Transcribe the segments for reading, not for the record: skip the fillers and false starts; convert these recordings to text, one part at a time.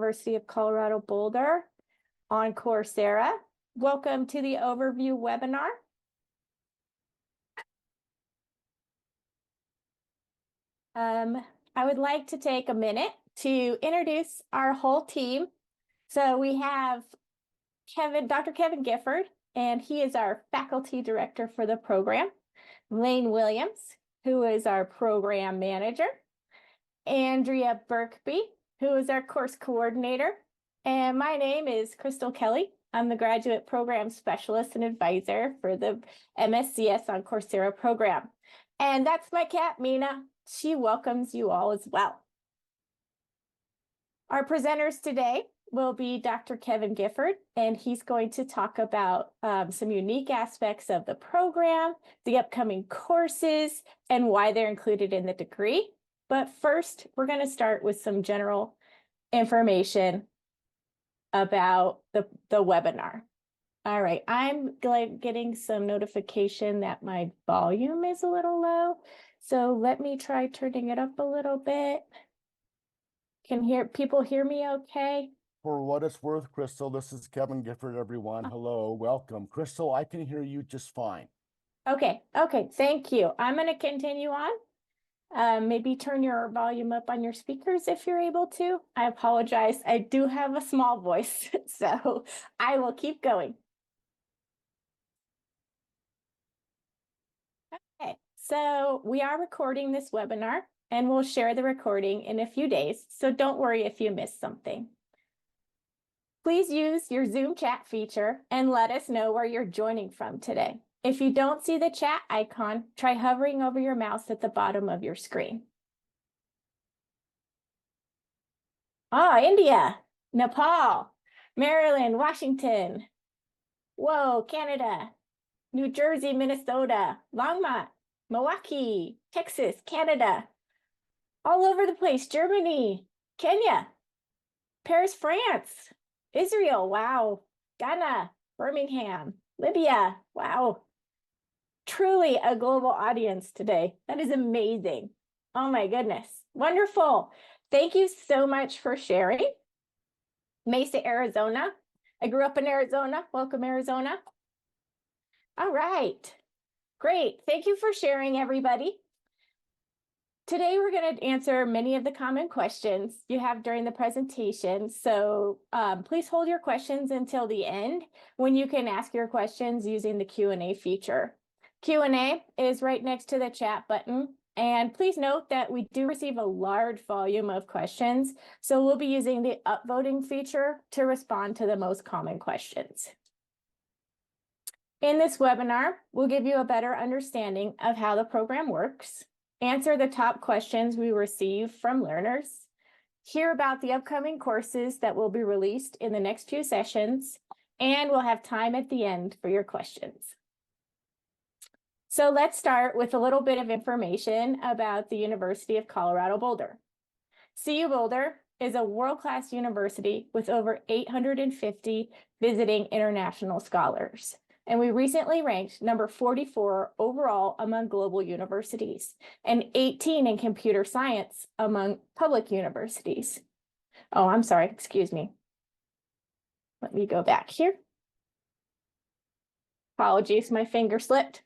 University of Colorado Boulder on Coursera. Welcome to the overview webinar. I would like to take a minute to introduce our whole team. So we have Dr. Kevin Gifford, and he is our faculty director for the program. Lane Williams, who is our program manager. Andrea Birkby, who is our course coordinator. And my name is Crystal Kelly. I'm the graduate program specialist and advisor for the MSCS on Coursera program. And that's my cat, Mina. She welcomes you all as well. Our presenters today will be Dr. Kevin Gifford, and he's going to talk about some unique aspects of the program, the upcoming courses, and why they're included in the degree. But first, we're going to start with some general information about the webinar. All right, I'm getting some notification that my volume is a little low. So let me try turning it up a little bit. Can people hear me okay? For what it's worth, Crystal, this is Kevin Gifford, everyone. Hello, welcome. Crystal, I can hear you just fine. Okay, thank you. I'm going to continue on. Maybe turn your volume up on your speakers if you're able to. I apologize. I do have a small voice, so I will keep going. Okay, so we are recording this webinar, and we'll share the recording in a few days, so don't worry if you miss something. Please use your Zoom chat feature and let us know where you're joining from today. If you don't see the chat icon, try hovering over your mouse at the bottom of your screen. India, Nepal, Maryland, Washington. Whoa, Canada, New Jersey, Minnesota, Longmont, Milwaukee, Texas, Canada. All over the place, Germany, Kenya, Paris, France, Israel, wow, Ghana, Birmingham, Libya, wow. Truly a global audience today. That is amazing. Oh my goodness, wonderful. Thank you so much for sharing. Mesa, Arizona. I grew up in Arizona. Welcome, Arizona. All right, great. Thank you for sharing, everybody. Today, we're going to answer many of the common questions you have during the presentation. So please hold your questions until the end when you can ask your questions using the Q&A feature. Q&A is right next to the chat button. And please note that we do receive a large volume of questions. So we'll be using the upvoting feature to respond to the most common questions. In this webinar, we'll give you a better understanding of how the program works, answer the top questions we receive from learners, hear about the upcoming courses that will be released in the next few sessions, and we'll have time at the end for your questions. So let's start with a little bit of information about the University of Colorado Boulder. CU Boulder is a world-class university with over 850 visiting international scholars. And we recently ranked number 44 overall among global universities and 18 in computer science among public universities. Oh, I'm sorry, excuse me. Let me go back here. Apologies, my finger slipped.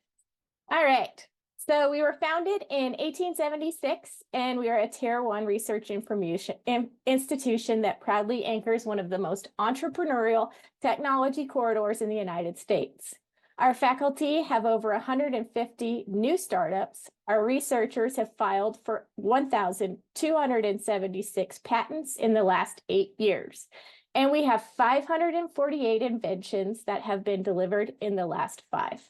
All right, so we were founded in 1876, and we are a Tier 1 research institution that proudly anchors one of the most entrepreneurial technology corridors in the United States. Our faculty have over 150 new startups. Our researchers have filed for 1,276 patents in the last 8 years. And we have 548 inventions that have been delivered in the last 5.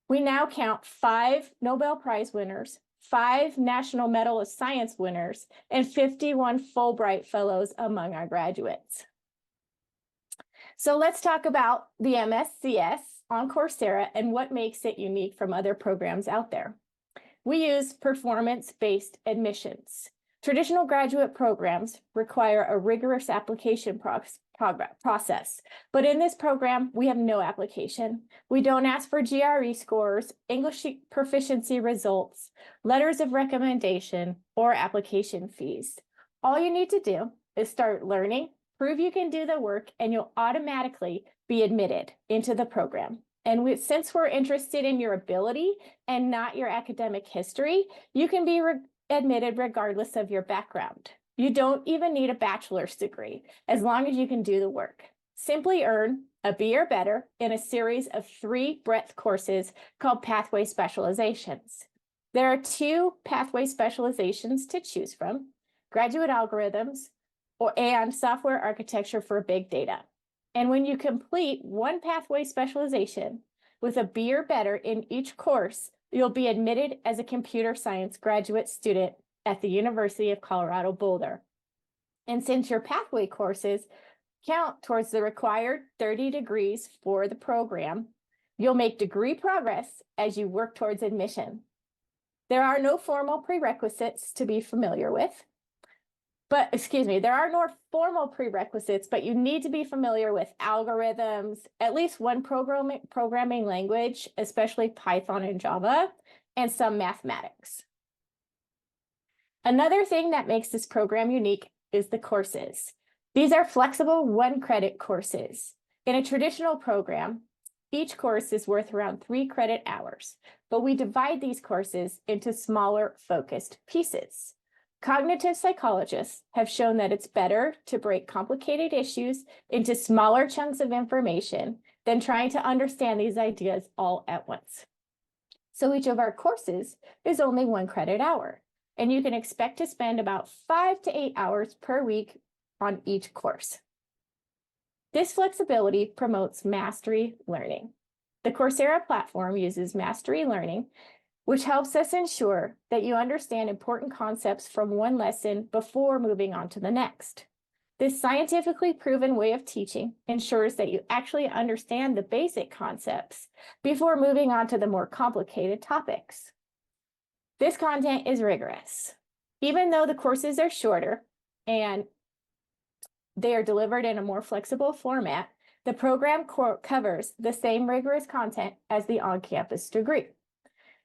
We now count 5 Nobel Prize winners, 5 National Medal of Science winners, and 51 Fulbright Fellows among our graduates. So let's talk about the MSCS on Coursera and what makes it unique from other programs out there. We use performance-based admissions. Traditional graduate programs require a rigorous application process, but in this program, we have no application. We don't ask for GRE scores, English proficiency results, letters of recommendation, or application fees. All you need to do is start learning, prove you can do the work, and you'll automatically be admitted into the program. And since we're interested in your ability and not your academic history, you can be admitted regardless of your background. You don't even need a bachelor's degree as long as you can do the work. Simply earn a B or better in a series of 3 breadth courses called pathway specializations. There are 2 pathway specializations to choose from: graduate algorithms and software architecture for big data. And when you complete one pathway specialization with a B or better in each course, you'll be admitted as a computer science graduate student at the University of Colorado Boulder. And since your pathway courses count towards the required 30 degrees for the program, you'll make degree progress as you work towards admission. There are no formal prerequisites to be familiar with. There are no formal prerequisites, but you need to be familiar with algorithms, at least one programming language, especially Python and Java, and some mathematics. Another thing that makes this program unique is the courses. These are flexible 1-credit courses. In a traditional program, each course is worth around 3 credit hours, but we divide these courses into smaller, focused pieces. Cognitive psychologists have shown that it's better to break complicated issues into smaller chunks of information than trying to understand these ideas all at once. So each of our courses is only 1 credit hour, and you can expect to spend about 5 to 8 hours per week on each course. This flexibility promotes mastery learning. The Coursera platform uses mastery learning, which helps us ensure that you understand important concepts from one lesson before moving on to the next. This scientifically proven way of teaching ensures that you actually understand the basic concepts before moving on to the more complicated topics. This content is rigorous. Even though the courses are shorter and they are delivered in a more flexible format, the program covers the same rigorous content as the on-campus degree.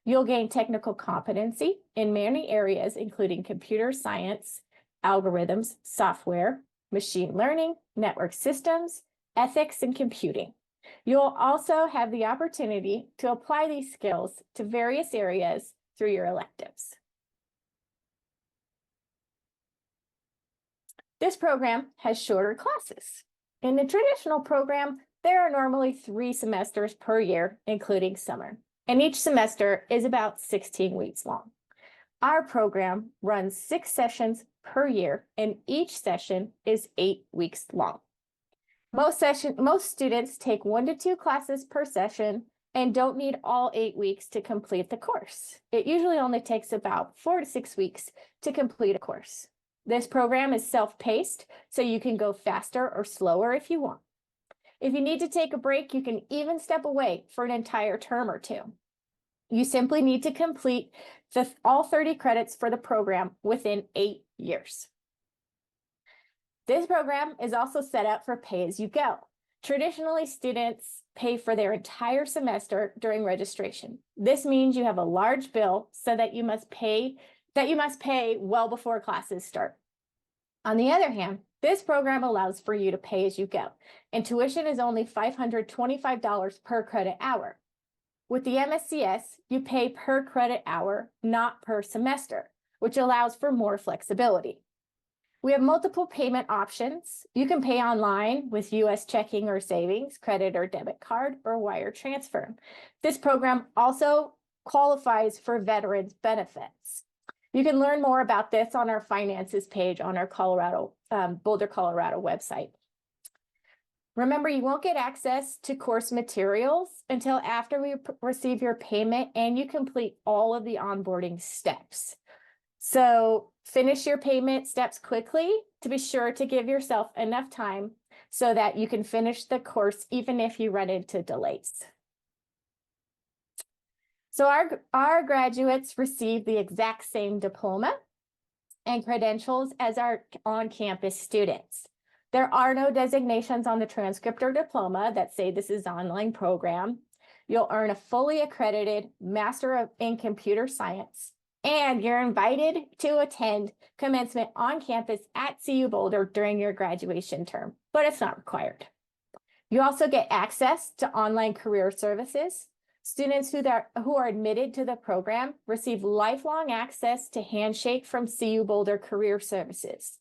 You'll gain technical competency in many areas, including computer science, algorithms, software, machine learning, network systems, ethics, and computing. You'll also have the opportunity to apply these skills to various areas through your electives. This program has shorter classes. In the traditional program, there are normally 3 semesters per year, including summer, and each semester is about 16 weeks long. Our program runs 6 sessions per year, and each session is 8 weeks long. Most students take 1 to 2 classes per session and don't need all 8 weeks to complete the course. It usually only takes about 4 to 6 weeks to complete a course. This program is self-paced, so you can go faster or slower if you want. If you need to take a break, you can even step away for an entire term or 2. You simply need to complete all 30 credits for the program within 8 years. This program is also set up for pay-as-you-go. Traditionally, students pay for their entire semester during registration. This means you have a large bill so that you must pay well before classes start. On the other hand, this program allows for you to pay as you go, and tuition is only $525 per credit hour. With the MSCS, you pay per credit hour, not per semester, which allows for more flexibility. We have multiple payment options. You can pay online with US checking or savings, credit or debit card, or wire transfer. This program also qualifies for veterans benefits. You can learn more about this on our finances page on our Boulder, Colorado website. Remember, you won't get access to course materials until after we receive your payment and you complete all of the onboarding steps. So finish your payment steps quickly to be sure to give yourself enough time so that you can finish the course even if you run into delays. So our graduates receive the exact same diploma and credentials as our on-campus students. There are no designations on the transcript or diploma that say this is an online program. You'll earn a fully accredited Master in Computer Science And you're invited to attend commencement on campus at CU Boulder during your graduation term, but it's not required. You also get access to online career services. Students who are admitted to the program receive lifelong access to Handshake from CU Boulder Career Services.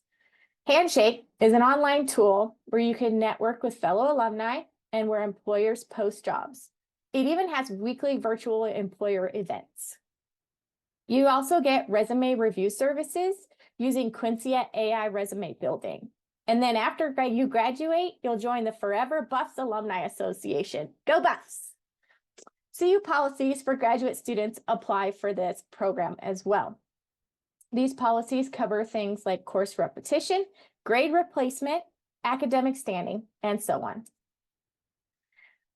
Handshake is an online tool where you can network with fellow alumni and where employers post jobs. It even has weekly virtual employer events. You also get resume review services using Quincy AI resume building. And then after you graduate, you'll join the Forever Buffs Alumni Association. Go Buffs! CU policies for graduate students apply for this program as well. These policies cover things like course repetition, grade replacement, academic standing, and so on.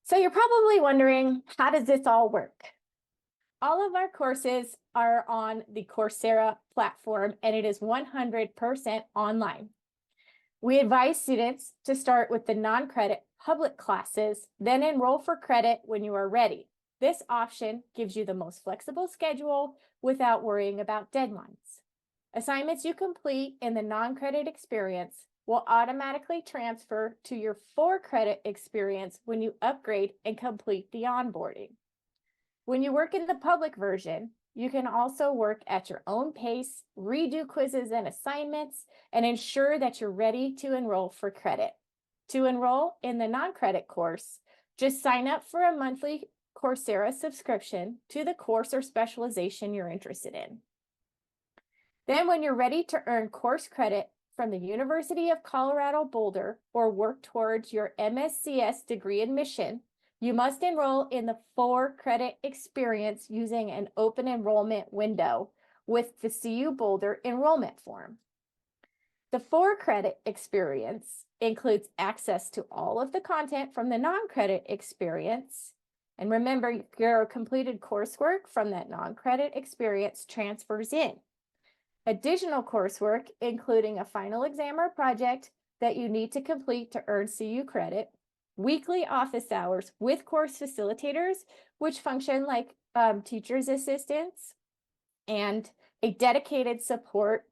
So you're probably wondering, how does this all work? All of our courses are on the Coursera platform, and it is 100% online. We advise students to start with the non-credit public classes, then enroll for credit when you are ready. This option gives you the most flexible schedule without worrying about deadlines. Assignments you complete in the non-credit experience will automatically transfer to your for-credit experience when you upgrade and complete the onboarding. When you work in the public version, you can also work at your own pace, redo quizzes and assignments, and ensure that you're ready to enroll for credit. To enroll in the non-credit course, just sign up for a monthly Coursera subscription to the course or specialization you're interested in. Then when you're ready to earn course credit from the University of Colorado Boulder or work towards your MSCS degree admission, you must enroll in the for-credit experience using an open enrollment window with the CU Boulder enrollment form. The for-credit experience includes access to all of the content from the non-credit experience. And remember, your completed coursework from that non-credit experience transfers in. Additional coursework, including a final exam or project that you need to complete to earn CU credit, weekly office hours with course facilitators, which function like teacher's assistants, and a dedicated support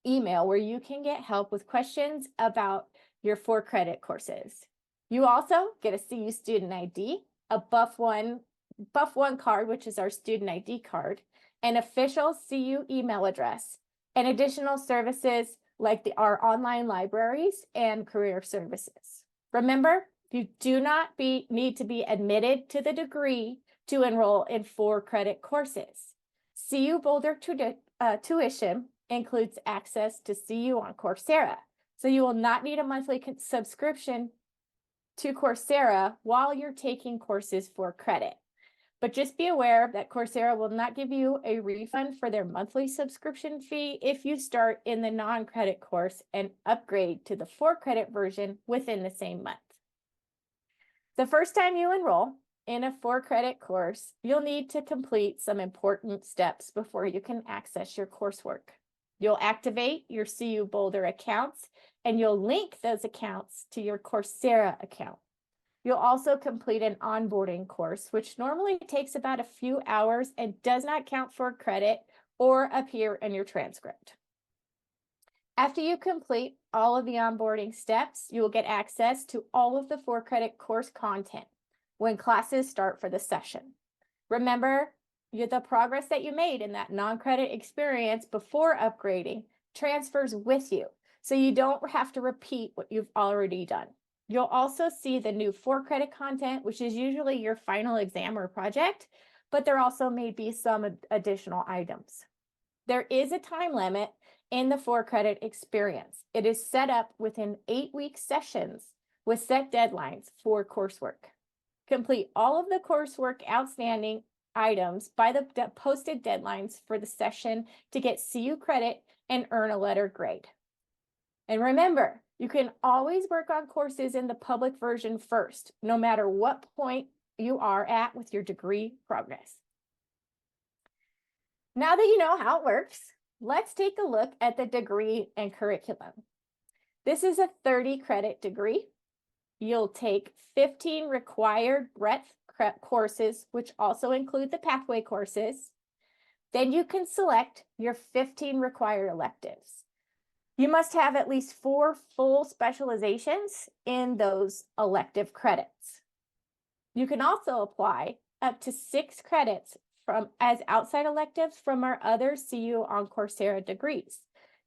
email where you can get help with questions about your for-credit courses. You also get a CU student ID, a Buff One card, which is our student ID card, an official CU email address, and additional services like our online libraries and career services. Remember, you do not need to be admitted to the degree to enroll in for-credit courses. CU Boulder tuition includes access to CU on Coursera, so you will not need a monthly subscription to Coursera while you're taking courses for credit. But just be aware that Coursera will not give you a refund for their monthly subscription fee if you start in the non-credit course and upgrade to the for-credit version within the same month. The first time you enroll in a for-credit course, you'll need to complete some important steps before you can access your coursework. You'll activate your CU Boulder accounts, and you'll link those accounts to your Coursera account. You'll also complete an onboarding course, which normally takes about a few hours and does not count for credit or appear in your transcript. After you complete all of the onboarding steps, you will get access to all of the for-credit course content when classes start for the session. Remember, the progress that you made in that non-credit experience before upgrading transfers with you, so you don't have to repeat what you've already done. You'll also see the new for-credit content, which is usually your final exam or project, but there also may be some additional items. There is a time limit in the for-credit experience. It is set up within 8-week sessions with set deadlines for coursework. Complete all of the coursework outstanding items by the posted deadlines for the session to get CU credit and earn a letter grade. And remember, you can always work on courses in the public version first, no matter what point you are at with your degree progress. Now that you know how it works, let's take a look at the degree and curriculum. This is a 30-credit degree. You'll take 15 required breadth courses, which also include the pathway courses, Then you can select your 15 required electives. You must have at least 4 full specializations in those elective credits. You can also apply up to 6 credits as outside electives from our other CU on Coursera degrees.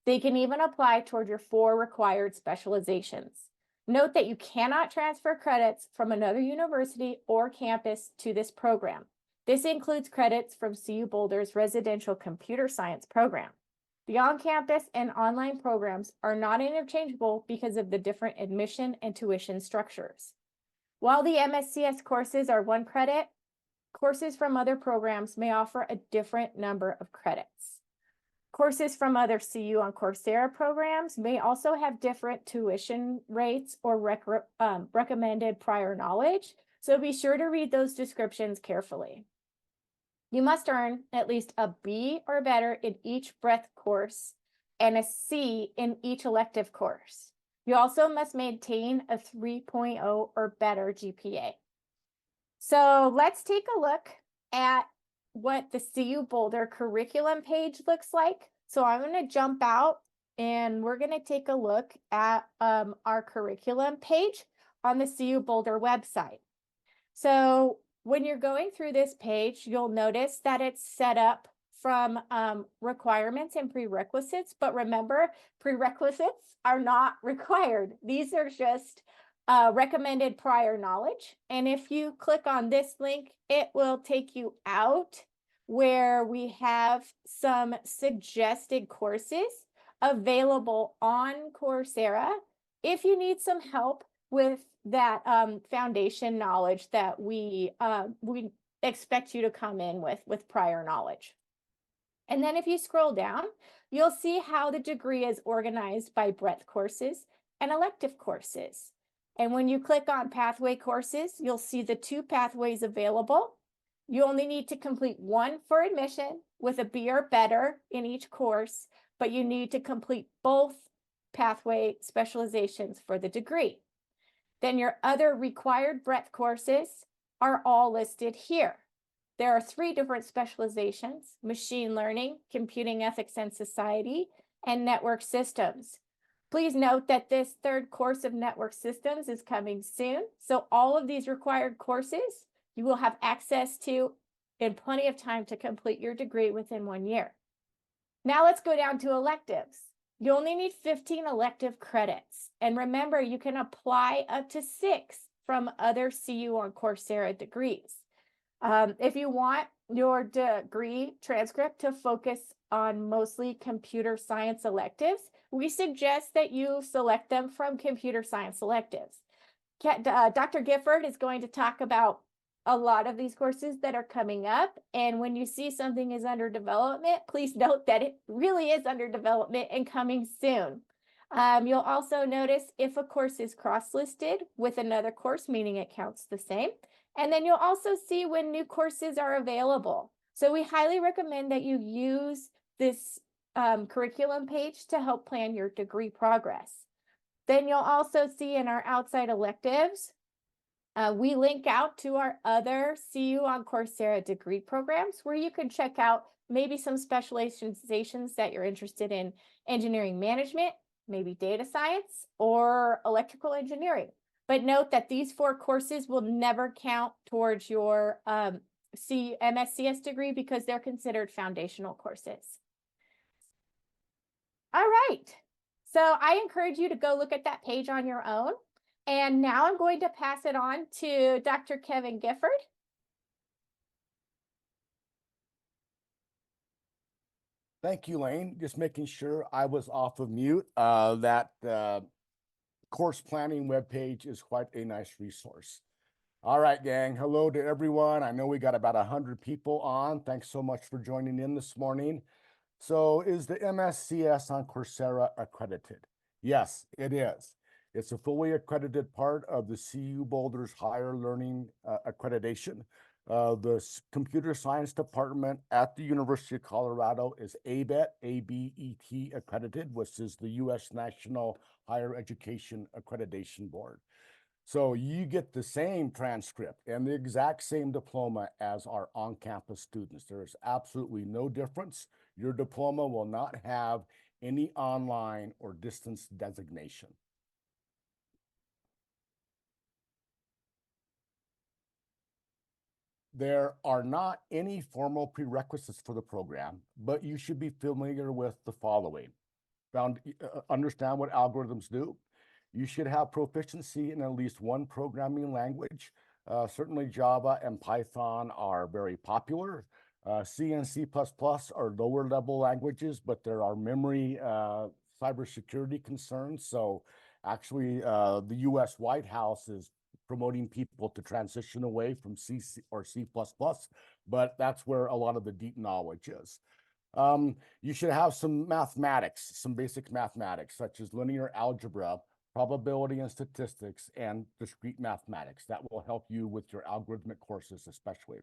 They can even apply toward your 4 required specializations. Note that you cannot transfer credits from another university or campus to this program. This includes credits from CU Boulder's residential computer science program. The on-campus and online programs are not interchangeable because of the different admission and tuition structures. While the MSCS courses are 1 credit, courses from other programs may offer a different number of credits. Courses from other CU on Coursera programs may also have different tuition rates or recommended prior knowledge, so be sure to read those descriptions carefully. You must earn at least a B or better in each breadth course and a C in each elective course. You also must maintain a 3.0 or better GPA. So let's take a look at what the CU Boulder curriculum page looks like. So I'm going to jump out and we're going to take a look at our curriculum page on the CU Boulder website. So when you're going through this page, you'll notice that it's set up from requirements and prerequisites, but remember, prerequisites are not required. These are just recommended prior knowledge. And if you click on this link, it will take you out where we have some suggested courses available on Coursera if you need some help with that foundation knowledge that we expect you to come in with prior knowledge. And then if you scroll down, you'll see how the degree is organized by breadth courses and elective courses. And when you click on pathway courses, you'll see the 2 pathways available. You only need to complete 1 for admission with a B or better in each course, but you need to complete both pathway specializations for the degree. Then your other required breadth courses are all listed here. There are 3 different specializations: machine learning, computing ethics and society, and network systems. Please note that this 3rd course of network systems is coming soon. So all of these required courses you will have access to in plenty of time to complete your degree within 1 year. Now let's go down to electives. You only need 15 elective credits. And remember, you can apply up to 6 from other CU on Coursera degrees. If you want your degree transcript to focus on mostly computer science electives, we suggest that you select them from computer science electives. Dr. Gifford is going to talk about a lot of these courses that are coming up. And when you see something is under development, please note that it really is under development and coming soon. You'll also notice if a course is cross-listed with another course, meaning it counts the same. And then you'll also see when new courses are available. So we highly recommend that you use this curriculum page to help plan your degree progress. Then you'll also see in our outside electives, we link out to our other CU on Coursera degree programs where you can check out maybe some specializations that you're interested in: engineering management, maybe data science, or electrical engineering. But note that these 4 courses will never count towards your MSCS degree because they're considered foundational courses. All right, so I encourage you to go look at that page on your own. And now I'm going to pass it on to Dr. Kevin Gifford. Thank you, Lane. Just making sure I was off of mute. That course planning webpage is quite a nice resource. All right, gang. Hello to everyone. I know we got about 100 people on. Thanks so much for joining in this morning. So is the MSCS on Coursera accredited? Yes, it is. It's a fully accredited part of the CU Boulder's higher learning accreditation. The computer science department at the University of Colorado is ABET, A-B-E-T accredited, which is the U.S. National Higher Education Accreditation Board. So you get the same transcript and the exact same diploma as our on-campus students. There is absolutely no difference. Your diploma will not have any online or distance designation. There are not any formal prerequisites for the program, but you should be familiar with the following. Understand what algorithms do. You should have proficiency in at least one programming language. Certainly Java and Python are very popular. C and C++ are lower level languages, but there are memory cybersecurity concerns. So actually the US White House is promoting people to transition away from C or C++, but that's where a lot of the deep knowledge is. You should have some mathematics, some basic mathematics, such as linear algebra, probability and statistics, and discrete mathematics. That will help you with your algorithmic courses, especially.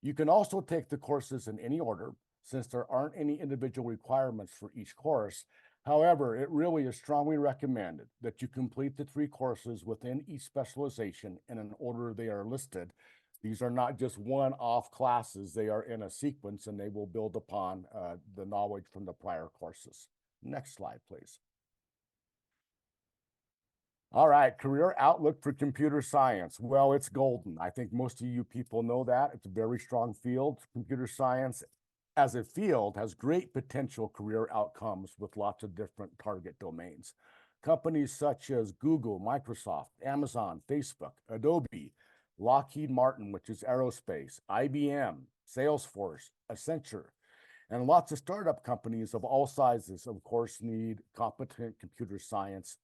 You can also take the courses in any order, since there aren't any individual requirements for each course. However, it really is strongly recommended that you complete the 3 courses within each specialization in an order they are listed. These are not just one-off classes. They are in a sequence and they will build upon the knowledge from the prior courses. Next slide, please. All right, career outlook for computer science. Well, it's golden. I think most of you people know that. It's a very strong field. Computer science as a field has great potential career outcomes with lots of different target domains. Companies such as Google, Microsoft, Amazon, Facebook, Adobe, Lockheed Martin, which is aerospace, IBM, Salesforce, Accenture, and lots of startup companies of all sizes, of course, need competent computer science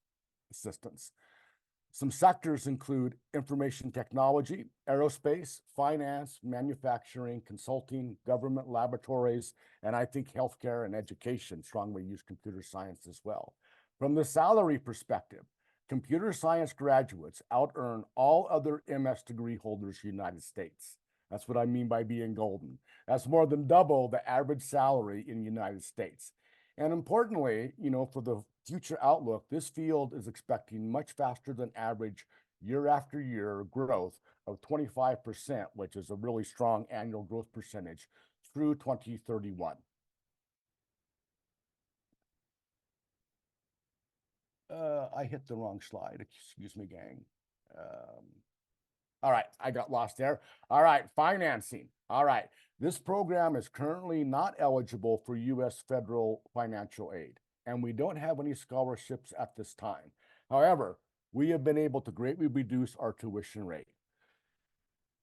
assistance. Some sectors include information technology, aerospace, finance, manufacturing, consulting, government laboratories, and I think healthcare and education strongly use computer science as well. From the salary perspective, computer science graduates out-earn all other MS degree holders in the United States. That's what I mean by being golden. That's more than double the average salary in the United States. And importantly, for the future outlook, this field is expecting much faster than average year after year growth of 25%, which is a really strong annual growth percentage through 2031. I hit the wrong slide. Excuse me, gang. All right, I got lost there. All right, financing. All right, this program is currently not eligible for U.S. federal financial aid, and we don't have any scholarships at this time. However, we have been able to greatly reduce our tuition rate.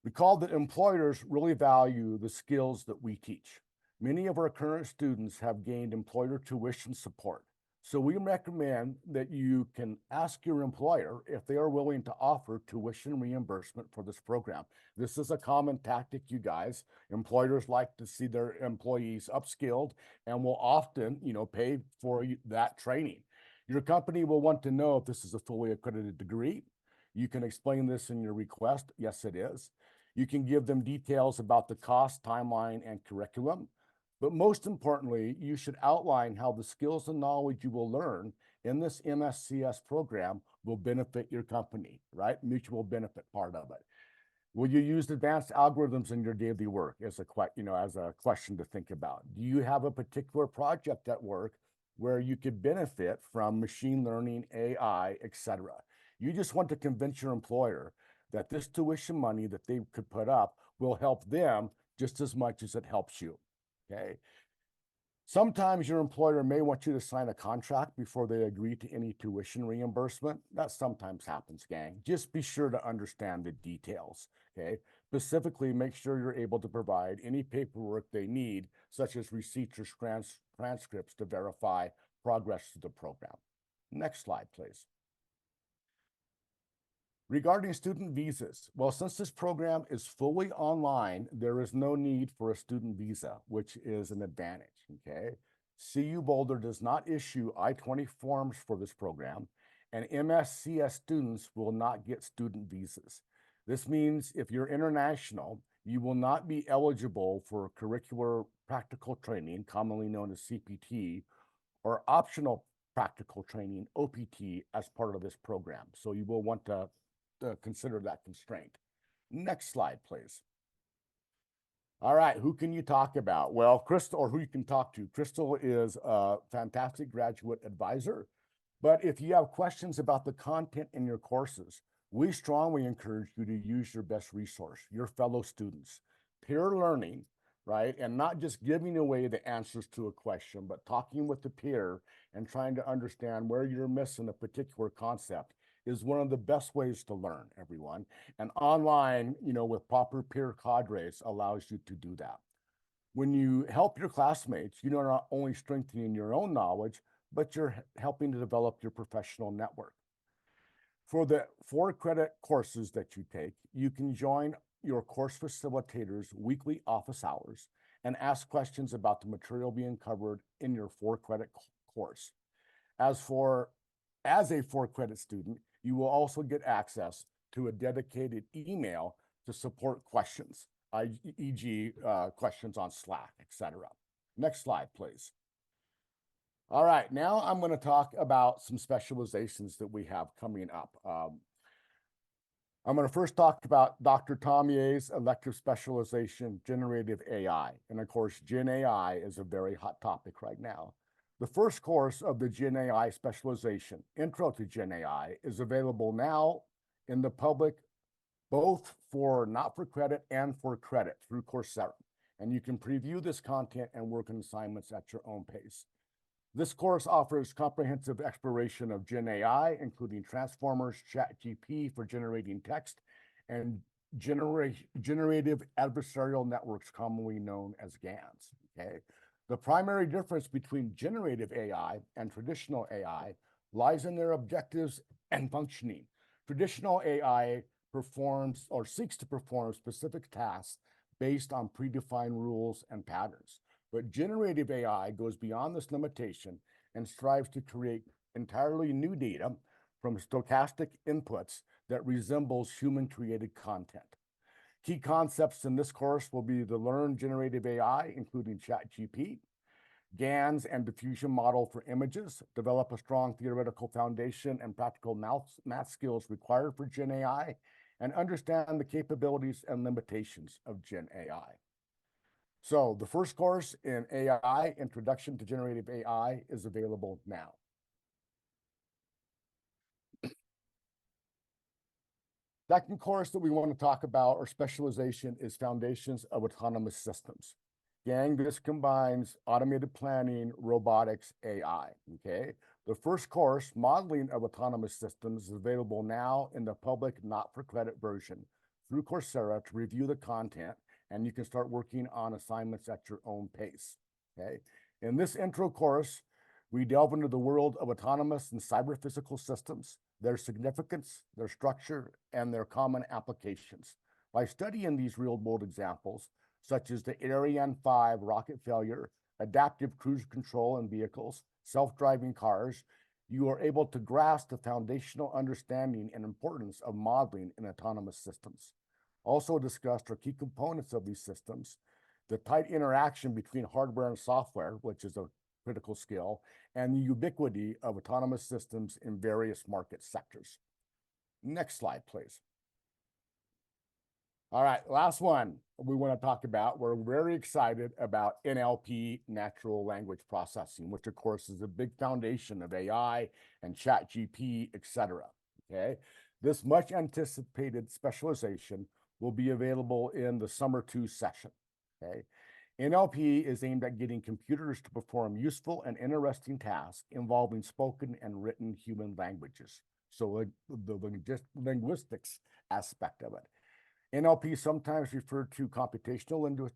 Recall that employers really value the skills that we teach. Many of our current students have gained employer tuition support. So we recommend that you can ask your employer if they are willing to offer tuition reimbursement for this program. This is a common tactic, you guys. Employers like to see their employees upskilled and will often, pay for that training. Your company will want to know if this is a fully accredited degree. You can explain this in your request. Yes, it is. You can give them details about the cost, timeline, and curriculum. But most importantly, you should outline how the skills and knowledge you will learn in this MSCS program will benefit your company, right? Mutual benefit part of it. Will you use advanced algorithms in your daily work as a question to think about? Do you have a particular project at work where you could benefit from machine learning, AI, etc.? You just want to convince your employer that this tuition money that they could put up will help them just as much as it helps you. Okay. Sometimes your employer may want you to sign a contract before they agree to any tuition reimbursement. That sometimes happens, gang. Just be sure to understand the details. Okay. Specifically, make sure you're able to provide any paperwork they need, such as receipts or transcripts to verify progress to the program. Next slide, please. Regarding student visas, well, since this program is fully online, there is no need for a student visa, which is an advantage, okay? CU Boulder does not issue I-20 forms for this program, and MSCS students will not get student visas. This means if you're international, you will not be eligible for curricular practical training, commonly known as CPT, or optional practical training, OPT, as part of this program. So you will want to consider that constraint. Next slide, please. All right, who can you talk about? Well, Crystal, or who you can talk to. Crystal is a fantastic graduate advisor, but if you have questions about the content in your courses, we strongly encourage you to use your best resource, your fellow students. Peer learning, right? And not just giving away the answers to a question, but talking with the peer and trying to understand where you're missing a particular concept is one of the best ways to learn, everyone. And online, with proper peer cadres allows you to do that. When you help your classmates, you're not only strengthening your own knowledge, but you're helping to develop your professional network. For the 4-credit courses that you take, you can join your course facilitators' weekly office hours and ask questions about the material being covered in your 4-credit course. As a 4-credit student, you will also get access to a dedicated email to support questions, e.g. Questions on Slack, etc. Next slide, please. All right, now I'm going to talk about some specializations that we have coming up. I'm going to first talk about Dr. Tommier's elective specialization, Generative AI. And of course, Gen AI is a very hot topic right now. The first course of the Gen AI specialization, Intro to Gen AI, is available now in the public, both for not for credit and for credit through Coursera. And you can preview this content and work on assignments at your own pace. This course offers comprehensive exploration of Gen AI, including transformers, ChatGPT for generating text, and generative adversarial networks, commonly known as GANs. Okay. The primary difference between generative AI and traditional AI lies in their objectives and functioning. Traditional AI performs or seeks to perform specific tasks based on predefined rules and patterns. But generative AI goes beyond this limitation and strives to create entirely new data from stochastic inputs that resembles human-created content. Key concepts in this course will be the Learn Generative AI, including ChatGPT, GANs and diffusion model for images, develop a strong theoretical foundation and practical math skills required for Gen AI, and understand the capabilities and limitations of Gen AI. So the first course in AI, Introduction to Generative AI, is available now. Second course that we want to talk about, or specialization, is Foundations of Autonomous Systems. Gang, this combines automated planning, robotics, AI, okay? The first course, Modeling of Autonomous Systems, is available now in the public not-for-credit version through Coursera to review the content, and you can start working on assignments at your own pace, okay? In this intro course, we delve into the world of autonomous and cyber-physical systems, their significance, their structure, and their common applications. By studying these real-world examples, such as the Ariane 5 rocket failure, adaptive cruise control in vehicles, self-driving cars, you are able to grasp the foundational understanding and importance of modeling in autonomous systems. Also discussed are key components of these systems, the tight interaction between hardware and software, which is a critical skill, and the ubiquity of autonomous systems in various market sectors. Next slide, please. All right, last one we want to talk about. We're very excited about NLP, natural language processing, which of course is a big foundation of AI and ChatGPT, etc. Okay, this much anticipated specialization will be available in the Summer 2 session. Okay, NLP is aimed at getting computers to perform useful and interesting tasks involving spoken and written human languages. So the linguistics aspect of it. NLP is sometimes referred to computational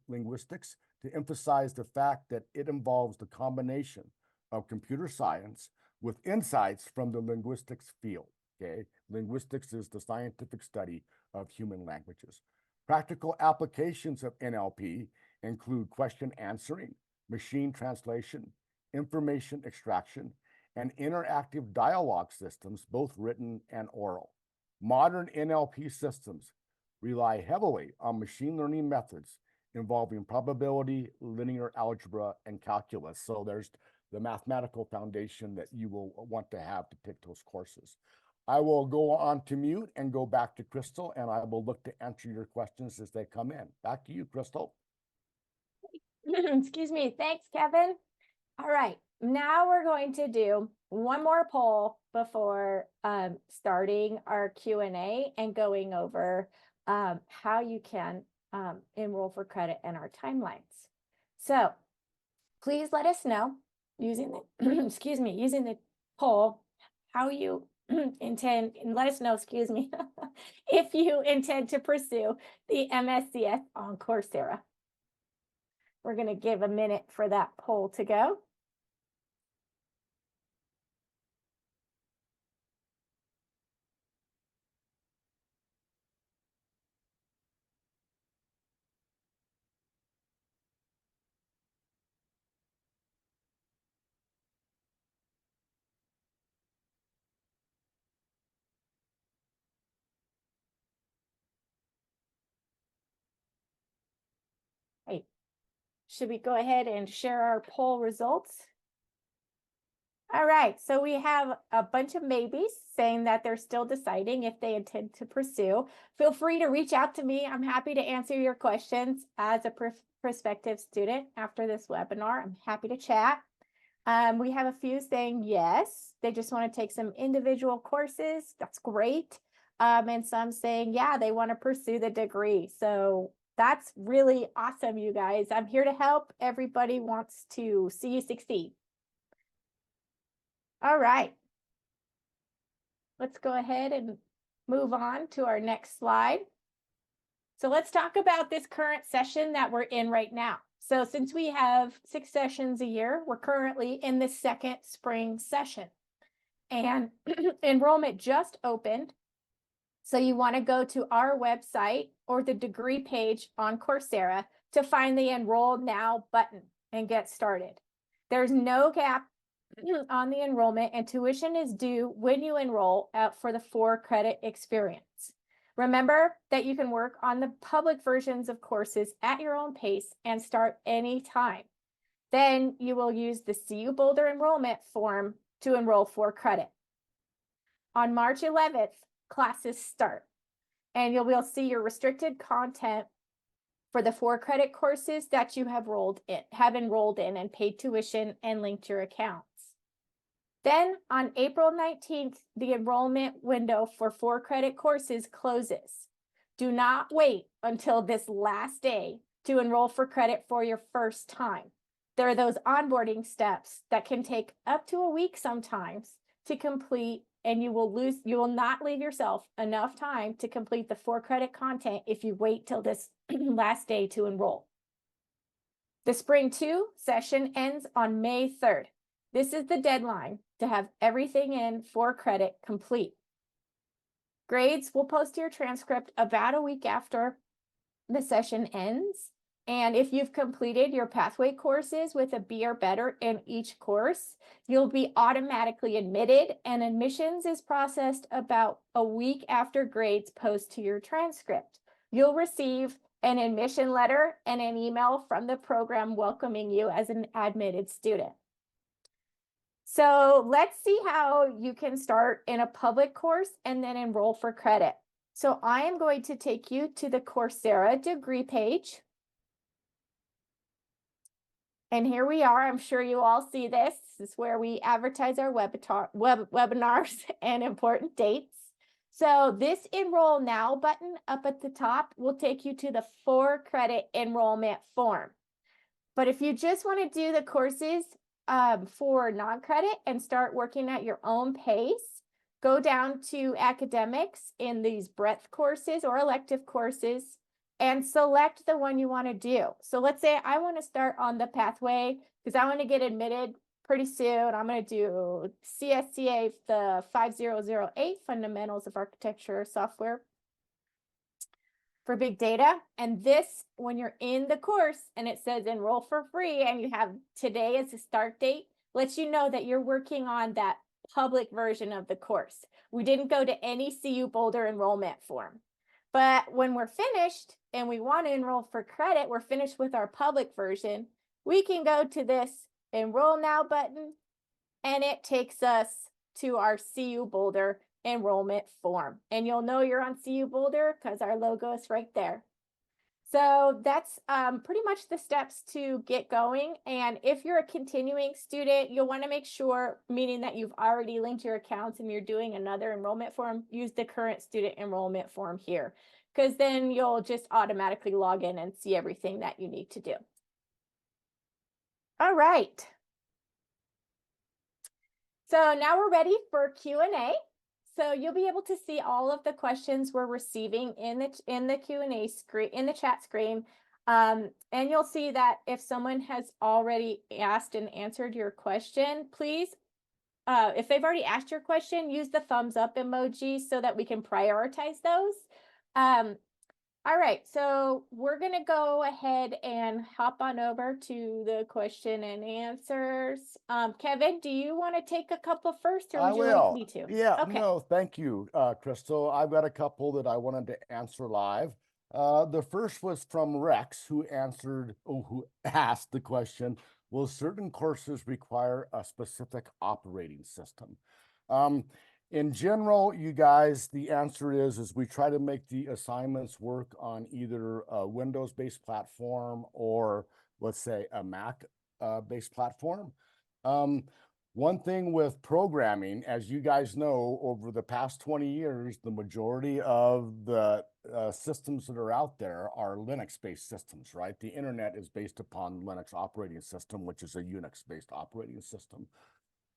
linguistics to emphasize the fact that it involves the combination of computer science with insights from the linguistics field. Okay, linguistics is the scientific study of human languages. Practical applications of NLP include question answering, machine translation, information extraction, and interactive dialogue systems, both written and oral. Modern NLP systems rely heavily on machine learning methods involving probability, linear algebra, and calculus. So there's the mathematical foundation that you will want to have to take those courses. I will go on to mute and go back to Crystal, and I will look to answer your questions as they come in. Back to you, Crystal. Excuse me. Thanks, Kevin. All right. Now we're going to do one more poll before starting our Q&A and going over how you can enroll for credit and our timelines. So please let us know using the, excuse me, using the poll, how you intend, and let us know, excuse me, if you intend to pursue the MSCS on Coursera. We're going to give a minute for that poll to go. Hey, should we go ahead and share our poll results? All right, so we have a bunch of maybes saying that they're still deciding if they intend to pursue. Feel free to reach out to me. I'm happy to answer your questions as a prospective student after this webinar. I'm happy to chat. We have a few saying yes, they just want to take some individual courses. That's great. And some saying, yeah, they want to pursue the degree. So that's really awesome, you guys. I'm here to help. Everybody wants to see you succeed. All right. Let's go ahead and move on to our next slide. So let's talk about this current session that we're in right now. So since we have 6 sessions a year, we're currently in the second spring session. And enrollment just opened. So you want to go to our website or the degree page on Coursera to find the Enroll Now button and get started. There's no cap on the enrollment, and tuition is due when you enroll for the 4-credit experience. Remember that you can work on the public versions of courses at your own pace and start anytime. Then you will use the CU Boulder enrollment form to enroll 4 credit. On March 11th, classes start, and you'll be able to see your restricted content for the 4-credit courses that you have enrolled in and paid tuition and linked your accounts. Then on April 19th, the enrollment window for 4-credit courses closes. Do not wait until this last day to enroll for credit for your first time. There are those onboarding steps that can take up to a week sometimes to complete, and you will not leave yourself enough time to complete the 4-credit content if you wait till this last day to enroll. The Spring 2 session ends on May 3rd. This is the deadline to have everything in 4-credit complete. Grades will post your transcript about a week after the session ends. And if you've completed your pathway courses with a B or better in each course, you'll be automatically admitted, and admissions is processed about a week after grades post to your transcript. You'll receive an admission letter and an email from the program welcoming you as an admitted student. So let's see how you can start in a public course and then enroll for credit. So I am going to take you to the Coursera degree page. And here we are. I'm sure you all see this. This is where we advertise our webinars and important dates. So this Enroll Now button up at the top will take you to the 4-credit enrollment form. But if you just want to do the courses for non-credit and start working at your own pace, go down to academics in these breadth courses or elective courses and select the one you want to do. So let's say I want to start on the pathway because I want to get admitted pretty soon. I'm going to do CSCA, the 5008 Fundamentals of Architecture Software for Big Data. And this, when you're in the course and it says enroll for free and you have today as a start date, lets you know that you're working on that public version of the course. We didn't go to any CU Boulder enrollment form. But when we're finished and we want to enroll for credit, we're finished with our public version, we can go to this Enroll Now button, and it takes us to our CU Boulder enrollment form. And you'll know you're on CU Boulder because our logo is right there. So that's pretty much the steps to get going. And if you're a continuing student, you'll want to make sure, meaning that you've already linked your accounts and you're doing another enrollment form, use the current student enrollment form here, because then you'll just automatically log in and see everything that you need to do. All right. So now we're ready for Q&A. So you'll be able to see all of the questions we're receiving in the Q&A screen, in the chat screen. And you'll see that if someone has already asked and answered your question, please, if they've already asked your question, use the thumbs up emoji so that we can prioritize those. All right, so we're going to go ahead and hop on over to the question and answers. Kevin, do you want to take a couple first, or would you like me to? Yeah, okay. no, thank you, Crystal. I've got a couple that I wanted to answer live. The first was from Rex, who asked the question, will certain courses require a specific operating system? In general, you guys, the answer is we try to make the assignments work on either a Windows-based platform or, let's say, a Mac-based platform. One thing with programming, as you guys know, over the past 20 years, the majority of the systems that are out there are Linux-based systems, right? The internet is based upon Linux operating system, which is a Unix-based operating system.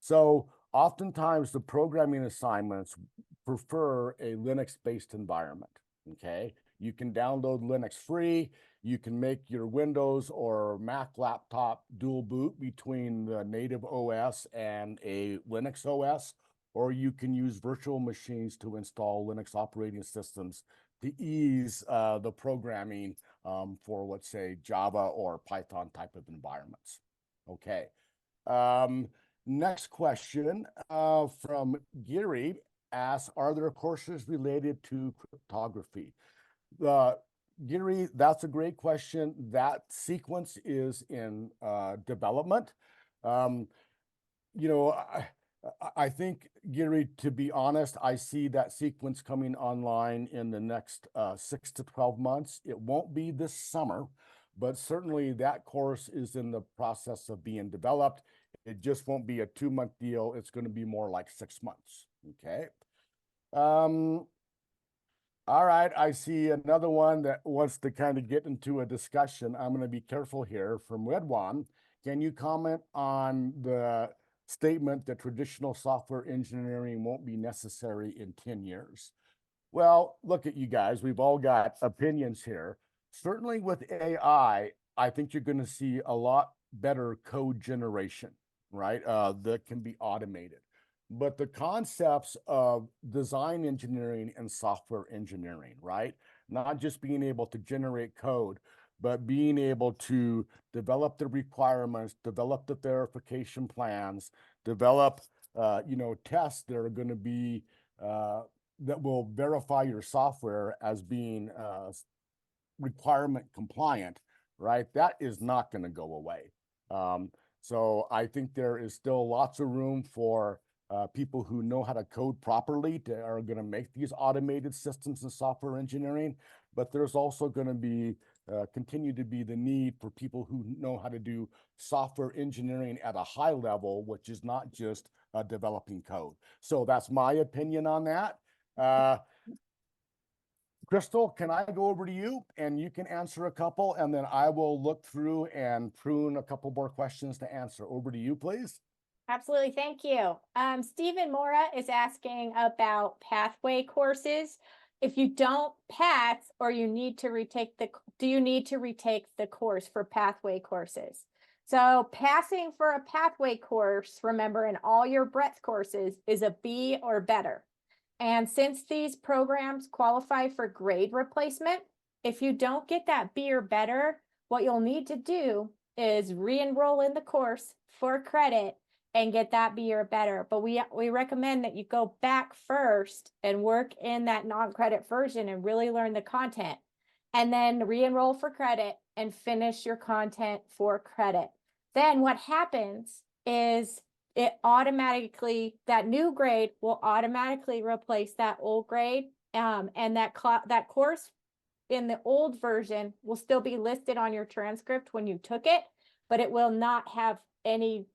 So oftentimes the programming assignments prefer a Linux-based environment, okay? You can download Linux free. You can make your Windows or Mac laptop dual boot between the native OS and a Linux OS, or you can use virtual machines to install Linux operating systems to ease the programming for, let's say, Java or Python type of environments. Okay. Next question from Gary asks, are there courses related to cryptography? Gary, that's a great question. That sequence is in development. I think, Gary, to be honest, I see that sequence coming online in the next 6 to 12 months. It won't be this summer, but certainly that course is in the process of being developed. It just won't be a 2-month deal. It's going to be more like 6 months. Okay. All right. I see another one that wants to kind of get into a discussion. I'm going to be careful here. From Wedwan, can you comment on the statement that traditional software engineering won't be necessary in 10 years? Well, look at you guys. We've all got opinions here. Certainly with AI, I think you're going to see a lot better code generation, right? That can be automated. But the concepts of design engineering and software engineering, right? Not just being able to generate code, but being able to develop the requirements, develop the verification plans, develop, tests that are going to be, that will verify your software as being requirement compliant, right? That is not going to go away. So I think there is still lots of room for people who know how to code properly are going to make these automated systems and software engineering, but there's also going to be continue to be the need for people who know how to do software engineering at a high level, which is not just developing code. So that's my opinion on that. Crystal, can I go over to you and you can answer a couple, and then I will look through and prune a couple more questions to answer. Over to you, please. Absolutely. Thank you. Stephen Mora is asking about pathway courses. If you don't pass or you need to retake do you need to retake the course for pathway courses? So passing for a pathway course, remember, in all your breadth courses is a B or better. And since these programs qualify for grade replacement, if you don't get that B or better, what you'll need to do is re-enroll in the course for credit and get that B or better. But we recommend that you go back first and work in that non-credit version and really learn the content, and then re-enroll for credit and finish your content for credit. Then what happens is it automatically, that new grade will automatically replace that old grade. And that course in the old version will still be listed on your transcript when you took it, but it will not have any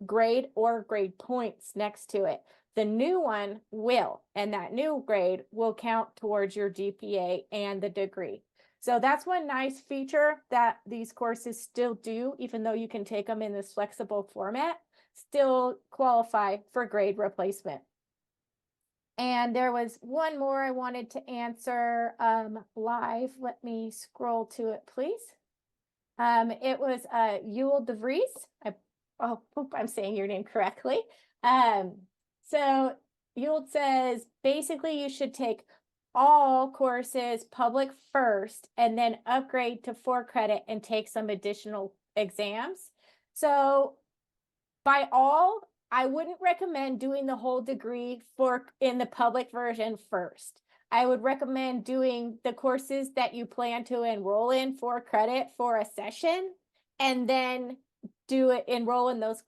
grade or grade points next to it. The new one will, and that new grade will count towards your GPA and the degree. So that's one nice feature that these courses still do, even though you can take them in this flexible format, still qualify for grade replacement. And there was one more I wanted to answer live. Let me scroll to it, please. It was Yule DeVries. I hope I'm saying your name correctly. So Yule says, basically you should take all courses public first and then upgrade to 4 credit and take some additional exams. So by all, I wouldn't recommend doing the whole degree in the public version first. I would recommend doing the courses that you plan to enroll in 4 credit for a session, and then enroll in those,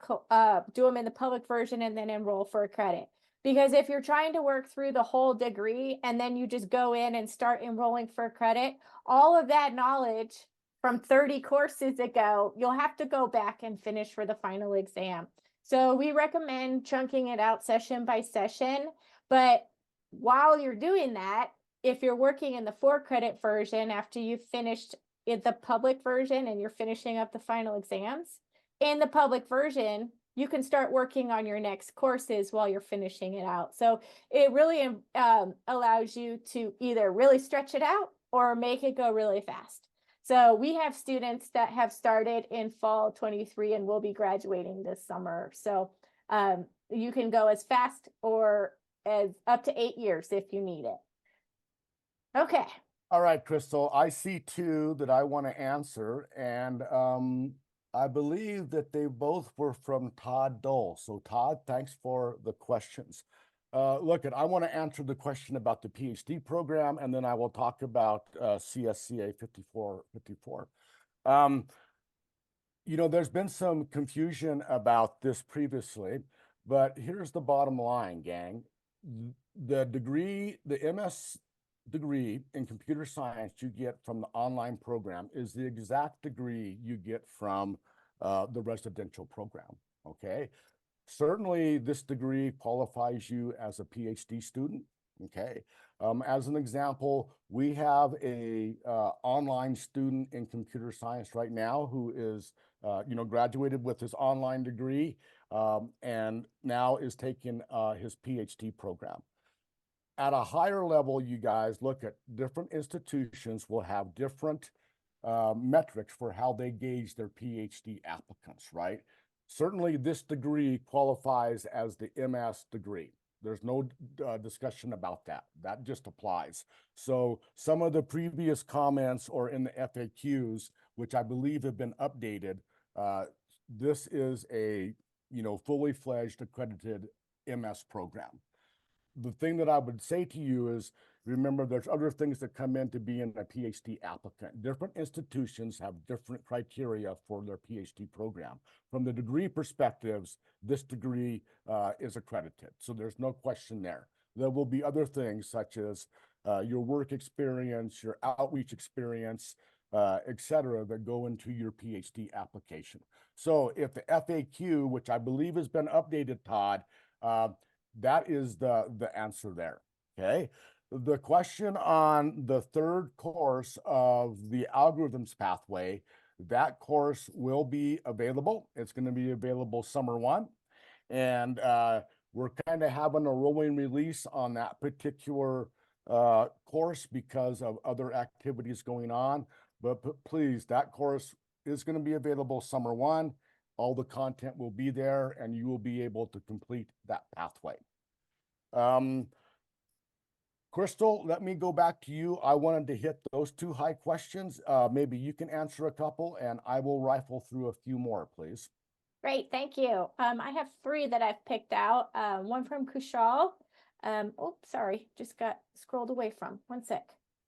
do them in the public version and then enroll for a credit. Because if you're trying to work through the whole degree and then you just go in and start enrolling for credit, all of that knowledge from 30 courses ago, you'll have to go back and finish for the final exam. So we recommend chunking it out session by session. But while you're doing that, if you're working in the 4 credit version after you've finished in the public version and you're finishing up the final exams, in the public version, you can start working on your next courses while you're finishing it out. So it really allows you to either really stretch it out or make it go really fast. So we have students that have started in fall 23 and will be graduating this summer. So you can go as fast or as up to 8 years if you need it. Okay. All right, Crystal, I see 2 that I want to answer, and I believe that they both were from Todd Dole. So Todd, thanks for the questions. Look, I want to answer the question about the PhD program, and then I will talk about CSCA 5454. You know, there's been some confusion about this previously, but here's the bottom line, gang. The degree, the MS degree in computer science you get from the online program is the exact degree you get from the residential program, okay? Certainly, this degree qualifies you as a PhD student, okay? As an example, we have a online student in computer science right now who is, graduated with his online degree and now is taking his PhD program. At a higher level, you guys look at different institutions will have different metrics for how they gauge their PhD applicants, right? Certainly, this degree qualifies as the MS degree. There's no discussion about that. That just applies. So some of the previous comments or in the FAQs, which I believe have been updated, this is a fully fledged accredited MS program. The thing that I would say to you is, remember, there's other things that come in to being a PhD applicant. Different institutions have different criteria for their PhD program. From the degree perspectives, this degree is accredited. So there's no question there. There will be other things such as your work experience, your outreach experience, et cetera, that go into your PhD application. So if the FAQ, which I believe has been updated, Todd, that is the answer there, okay? The question on the 3rd course of the algorithms pathway, that course will be available. It's going to be available summer 1. And we're kind of having a rolling release on that particular course because of other activities going on. But please, that course is going to be available summer 1. All the content will be there and you will be able to complete that pathway. Crystal, let me go back to you. I wanted to hit those 2 high questions. Maybe you can answer a couple and I will rifle through a few more, please. Great, thank you. I have 3 that I've picked out. One from Kushal. Oh, sorry, just got scrolled away from. One sec.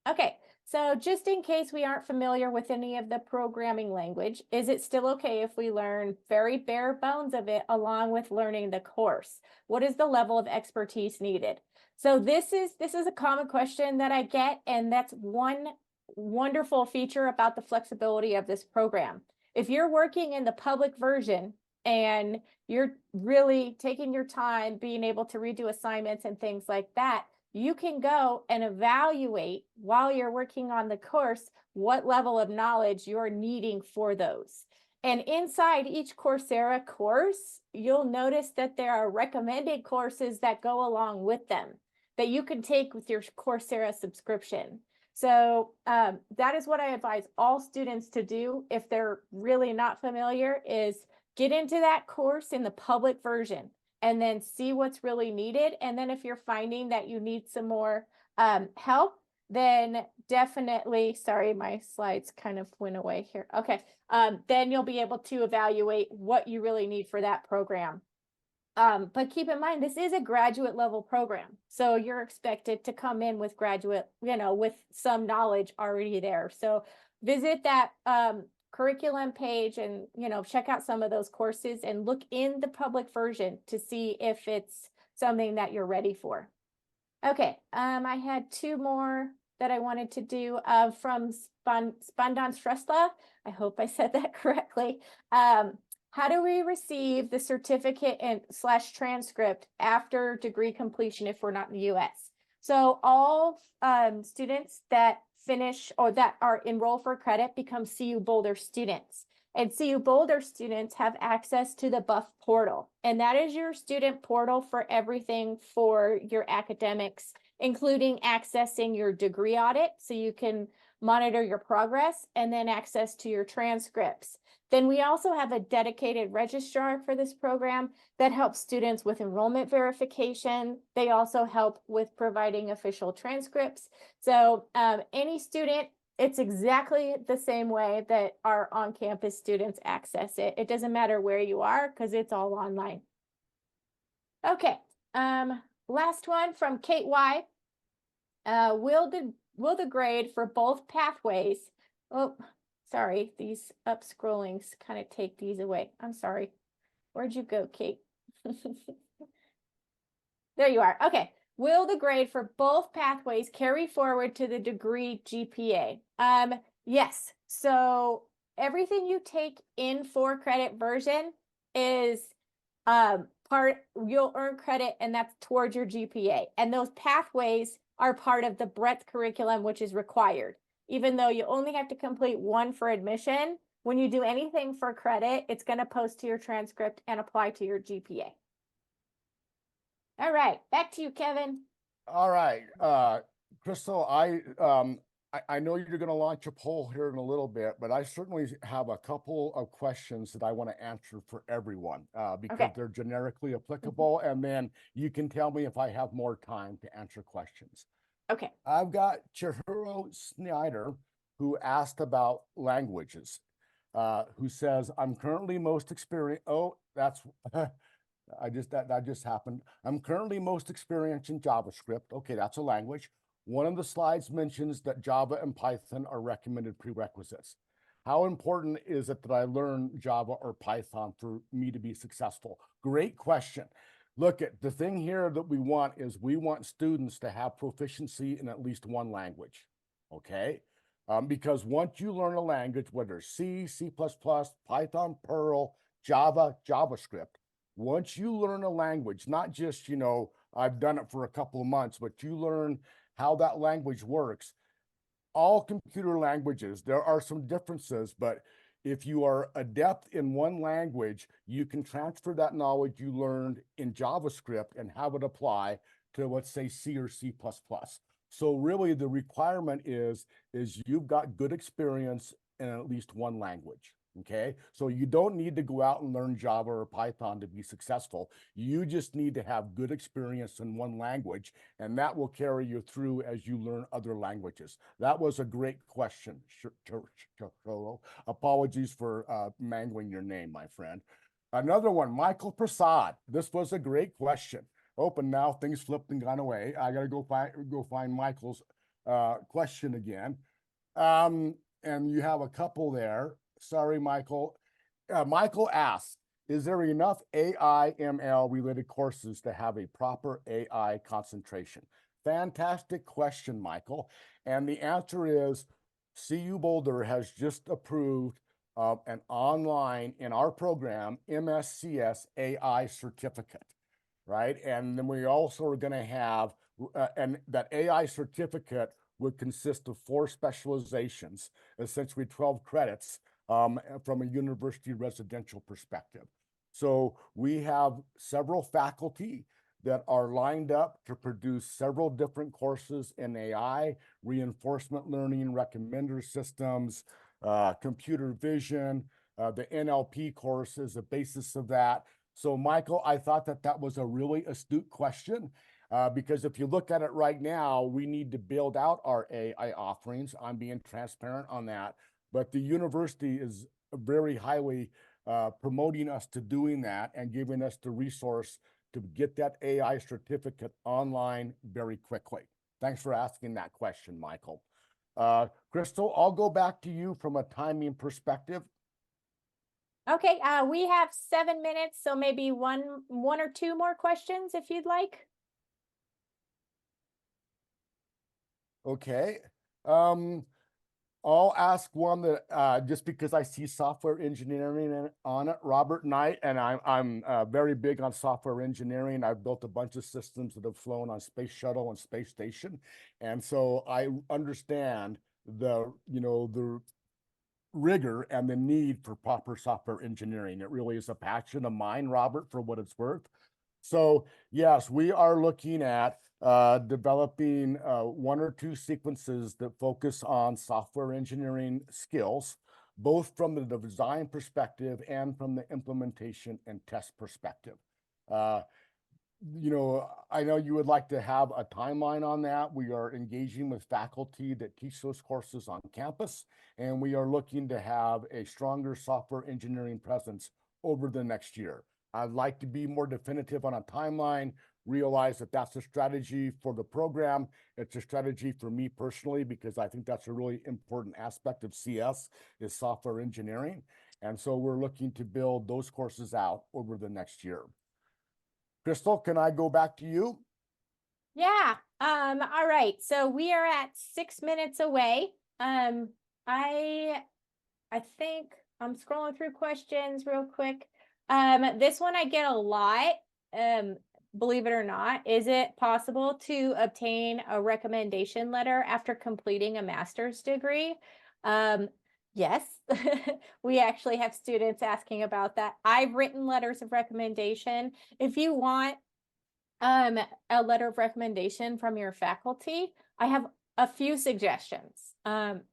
Okay, so just in case we aren't familiar with any of the programming language, is it still okay if we learn very bare bones of it along with learning the course? What is the level of expertise needed? So this is a common question that I get, and that's one wonderful feature about the flexibility of this program. If you're working in the public version and you're really taking your time being able to redo assignments and things like that, you can go and evaluate while you're working on the course what level of knowledge you're needing for those. And inside each Coursera course, you'll notice that there are recommended courses that go along with them that you can take with your Coursera subscription. So that is what I advise all students to do if they're really not familiar, is get into that course in the public version and then see what's really needed. And then if you're finding that you need some more help, then definitely, sorry, my slides kind of went away here. Okay, then you'll be able to evaluate what you really need for that program. But keep in mind, this is a graduate level program. So you're expected to come in with graduate, with some knowledge already there. So visit that curriculum page and, check out some of those courses and look in the public version to see if it's something that you're ready for. Okay, I had two more that I wanted to do from Spandan Stresla. I hope I said that correctly. How do we receive the certificate and / transcript after degree completion if we're not in the US? So all students that finish or that are enrolled for credit become CU Boulder students. And CU Boulder students have access to the Buff portal. And that is your student portal for everything for your academics, including accessing your degree audit so you can monitor your progress, and then access to your transcripts. Then we also have a dedicated registrar for this program that helps students with enrollment verification. They also help with providing official transcripts. So any student, it's exactly the same way that our on-campus students access it. It doesn't matter where you are because it's all online. Okay, last one from Kate Y. Will the grade for both pathways, oh, sorry, these up scrollings kind of take these away. I'm sorry. Where'd you go, Kate? There you are. Okay. Will the grade for both pathways carry forward to the degree GPA? Yes. So everything you take in 4-credit version is you'll earn credit, and that's towards your GPA. And those pathways are part of the breadth curriculum, which is required. Even though you only have to complete one for admission, when you do anything for credit, it's going to post to your transcript and apply to your GPA. All right, back to you, Kevin. All right, Crystal, I know you're going to launch a poll here in a little bit, but I certainly have a couple of questions that I want to answer for everyone because they're generically applicable. And then you can tell me if I have more time to answer questions. Okay. I've got Chihiro Snyder, who asked about languages, who says, I'm currently most experienced. Oh, that's, that just happened. I'm currently most experienced in JavaScript. Okay, that's a language. One of the slides mentions that Java and Python are recommended prerequisites. How important is it that I learn Java or Python for me to be successful? Great question. Look, at the thing here that we want is we want students to have proficiency in at least one language, okay? Because once you learn a language, whether C, C++, Python, Perl, Java, JavaScript, once you learn a language, not just, I've done it for a couple of months, but you learn how that language works. All computer languages, there are some differences, but if you are adept in one language, you can transfer that knowledge you learned in JavaScript and have it apply to, let's say, C or C++. So really the requirement is you've got good experience in at least one language. Okay, so you don't need to go out and learn Java or Python to be successful. You just need to have good experience in one language, and that will carry you through as you learn other languages. That was a great question, Cholo. Apologies for mangling your name, my friend. Another one, Michael Prasad. This was a great question. Oh, but now things flipped and gone away. I gotta go find Michael's question again. And you have a couple there. Sorry, Michael. Michael asks, is there enough AI ML related courses to have a proper AI concentration? Fantastic question, Michael. And the answer is CU Boulder has just approved an online, in our program, MSCS AI certificate, right? And then we also are going to have, and that AI certificate would consist of 4 specializations, essentially 12 credits from a university residential perspective. So we have several faculty that are lined up to produce several different courses in AI, reinforcement learning, recommender systems, computer vision. The NLP course is the basis of that. So Michael, I thought that that was a really astute question. Because if you look at it right now, we need to build out our AI offerings. I'm being transparent on that. But the university is very highly promoting us to doing that and giving us the resource to get that AI certificate online very quickly. Thanks for asking that question, Michael. Crystal, I'll go back to you from a timing perspective. Okay, we have 7 minutes, so maybe one or two more questions if you'd like. Okay. I'll ask one that just because I see software engineering on it, Robert Knight, and I'm very big on software engineering. I've built a bunch of systems that have flown on space shuttle and space station, and so I understand the rigor and the need for proper software engineering. It really is a passion of mine, Robert, for what it's worth. So yes, we are looking at developing 1 or 2 sequences that focus on software engineering skills, both from the design perspective and from the implementation and test perspective. I know you would like to have a timeline on that. We are engaging with faculty that teach those courses on campus, and we are looking to have a stronger software engineering presence over the next year. I'd like to be more definitive on a timeline, realize that that's a strategy for the program. It's a strategy for me personally, because I think that's a really important aspect of CS is software engineering. And so we're looking to build those courses out over the next year. Crystal, can I go back to you? Yeah. All right. So we are at 6 minutes away. I think I'm scrolling through questions real quick. This one I get a lot. Believe it or not, is it possible to obtain a recommendation letter after completing a master's degree? Yes, we actually have students asking about that. I've written letters of recommendation. If you want a letter of recommendation from your faculty, I have a few suggestions.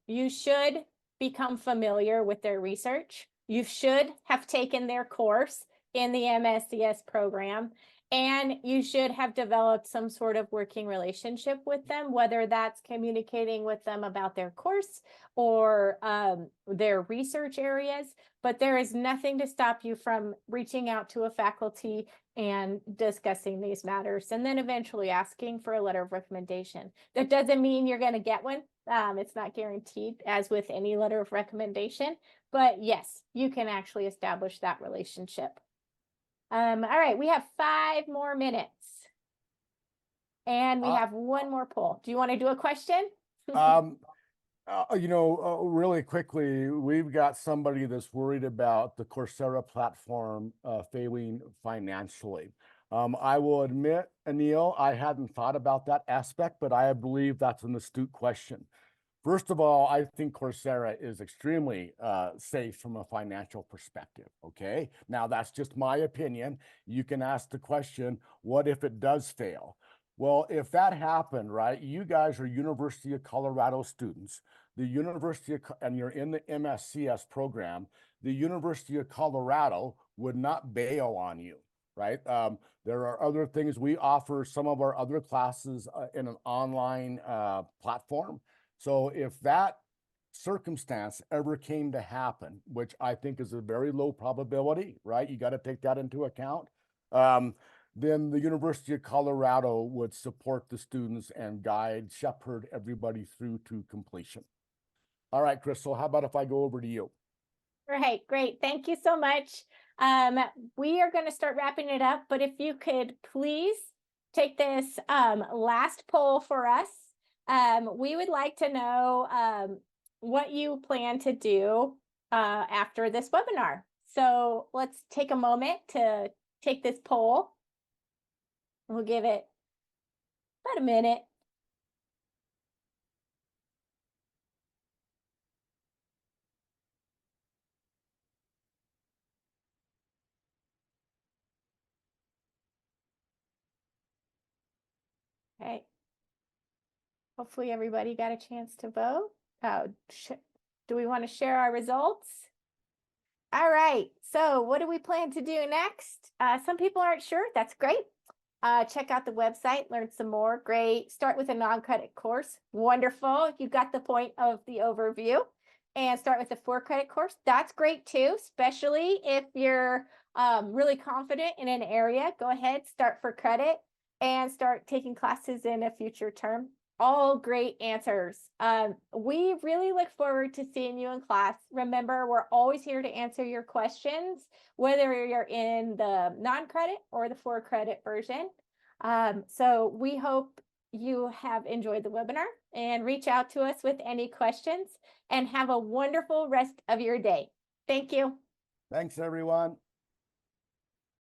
You should become familiar with their research. You should have taken their course in the MSCS program, and you should have developed some sort of working relationship with them, whether that's communicating with them about their course or their research areas. But there is nothing to stop you from reaching out to a faculty and discussing these matters, and then eventually asking for a letter of recommendation. That doesn't mean you're going to get one. It's not guaranteed, as with any letter of recommendation. But yes, you can actually establish that relationship. All right, we have 5 more minutes. And we have one more poll. Do you want to do a question? Really quickly, we've got somebody that's worried about the Coursera platform failing financially. I will admit, Anil, I hadn't thought about that aspect, but I believe that's an astute question. First of all, I think Coursera is extremely safe from a financial perspective, okay? Now, that's just my opinion. You can ask the question, what if it does fail? Well, if that happened, right, you guys are University of Colorado students, and you're in the MSCS program, the University of Colorado would not bail on you, right? There are other things. We offer some of our other classes in an online platform. So if that circumstance ever came to happen, which I think is a very low probability, right? You got to take that into account. then the University of Colorado would support the students and guide, shepherd everybody through to completion. All right, Crystal, how about if I go over to you? Right, great. Thank you so much. We are going to start wrapping it up, but if you could please take this last poll for us. We would like to know what you plan to do after this webinar. So let's take a moment to take this poll. We'll give it about a minute. Okay. Hopefully everybody got a chance to vote. Do we want to share our results? All right. So what do we plan to do next? Some people aren't sure. That's great. Check out the website, learn some more. Great. Start with a non-credit course. Wonderful. You got the point of the overview. And start with a 4-credit course. That's great too, especially if you're really confident in an area. Go ahead, start for credit and start taking classes in a future term. All great answers. We really look forward to seeing you in class. Remember, we're always here to answer your questions, whether you're in the non-credit or the 4-credit version. So we hope you have enjoyed the webinar and reach out to us with any questions and have a wonderful rest of your day. Thank you. Thanks, everyone.